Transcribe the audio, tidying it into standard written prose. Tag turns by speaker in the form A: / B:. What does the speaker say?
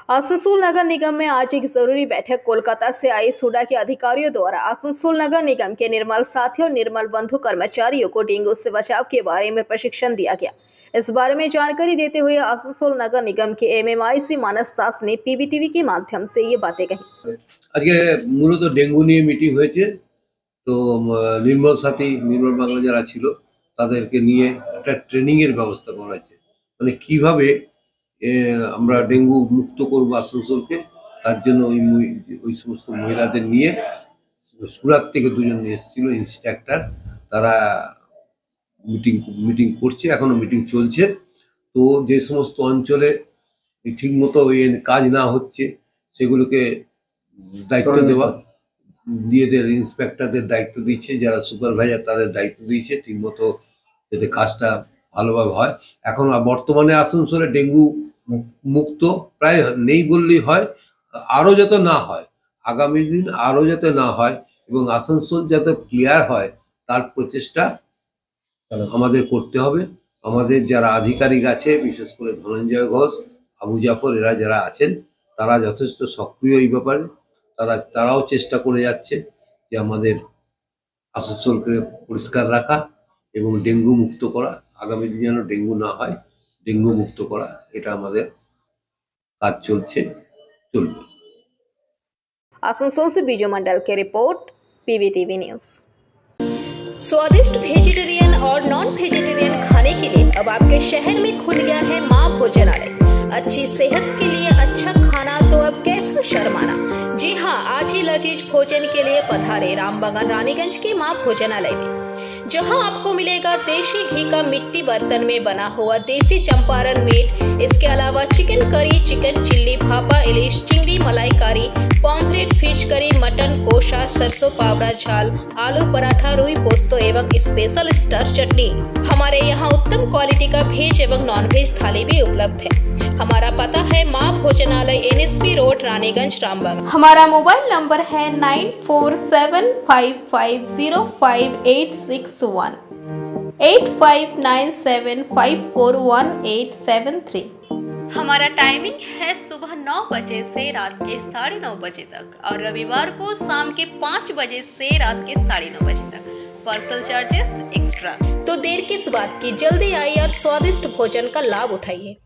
A: आसनसोल नगर निगम में आज एक जरूरी बैठक कोलकाता से आई सूडा के अधिकारियों द्वारा आसनसोल नगर निगम के निर्मल साथी और निर्मल बंधु कर्मचारियों को डेंगू से बचाव के बारे में प्रशिक्षण दिया गया। इस बारे में जानकारी देते हुए आसनसोल नगर निगम के एमएमआईसी मानस दास ने पीबीटीवी के माध्यम से ये बातें कही।
B: आज मूलत डेंगू নিয়ে মিটিং হয়েছে। তো নির্মল সাথী নির্মল বাংলা যারা ছিল তাদেরকে নিয়ে একটা ট্রেনিং এর ব্যবস্থা করা হয়েছে। মানে কিভাবে আমরা ডেঙ্গু মুক্ত করব আসানসোলকে, তার জন্য ওই সমস্ত মহিলাদের নিয়ে সুরাত থেকে দুজন এসেছিল ইন্সট্রাক্টর, তারা মিটিং করছে, এখনো মিটিং চলছে। তো যে সমস্ত অঞ্চলে ঠিকমতো কাজ না হচ্ছে সেগুলোকে দায়িত্ব দেওয়া, ইন্সপেক্টরদের দায়িত্ব দিচ্ছে, যারা সুপারভাইজার তাদের দায়িত্ব দিয়েছে ঠিকমতো যাতে কাজটা ভালোভাবে হয়। এখন বর্তমানে আসানসোলে ডেঙ্গু মুক্ত প্রায় নেই বললেই হয়, আরও যাতে না হয়, আগামী দিন আরও যাতে না হয় এবং আসানসোল যাতে ক্লিয়ার হয় তার প্রচেষ্টা আমাদের করতে হবে। আমাদের যারা আধিকারিক আছে, বিশেষ করে ধনঞ্জয় ঘোষ, আবু জাফর, এরা যারা আছেন তারা যথেষ্ট সক্রিয় এই ব্যাপারে। তারাও চেষ্টা করে যাচ্ছে যে আমাদের আসানসোলকে পরিষ্কার রাখা এবং ডেঙ্গু মুক্ত করা, আগামী দিন যেন ডেঙ্গু না হয়, ডেঙ্গু মুক্ত করা, এটা আমাদের কাজ চলছে, চলবে।
A: आसनसोल से बीजू मंडल की रिपोर्ट, पीबीटीवी न्यूज। स्वादिष्ट वेजिटेरियन और नॉन वेजिटेरियन खाने के लिए अब आपके शहर में खुल गया है मां भोजनालय। अच्छी सेहत के लिए अच्छा खाना तो अब कैसा शर्माना। जी हाँ, आज ही लजीज भोजन के लिए पधारे रामबगन रानीगंज के मां भोजनालय में, जहां आपको मिलेगा देशी घी का मिट्टी बर्तन में बना हुआ देसी चंपारण मीट। इसके अलावा चिकन करी, चिकन चिल्ली, भापा इलिश, चिंगड़ी मलाई, पॉम्फ्रेट, फिश करी, मटन कोशा, सरसों पावड़ा झाल, आलू पराठा, रुई पोस्तो एवं स्पेशल स्टार चटनी। हमारे यहाँ उत्तम क्वालिटी का वेज एवं नॉन वेज थाली भी उपलब्ध है। हमारा पता है माँ भोजनालय, NSP रोड, रानीगंज, रामबगन। हमारा मोबाइल नंबर है 9475505861, 8597541873। हमारा टाइमिंग है सुबह 9 बजे से रात के 9:30 बजे तक और रविवार को शाम के 5 बजे से रात के 9:30 बजे तक। Parcel charges extra. तो देर किस बात की, जल्दी आइए और स्वादिष्ट भोजन का लाभ उठाइए।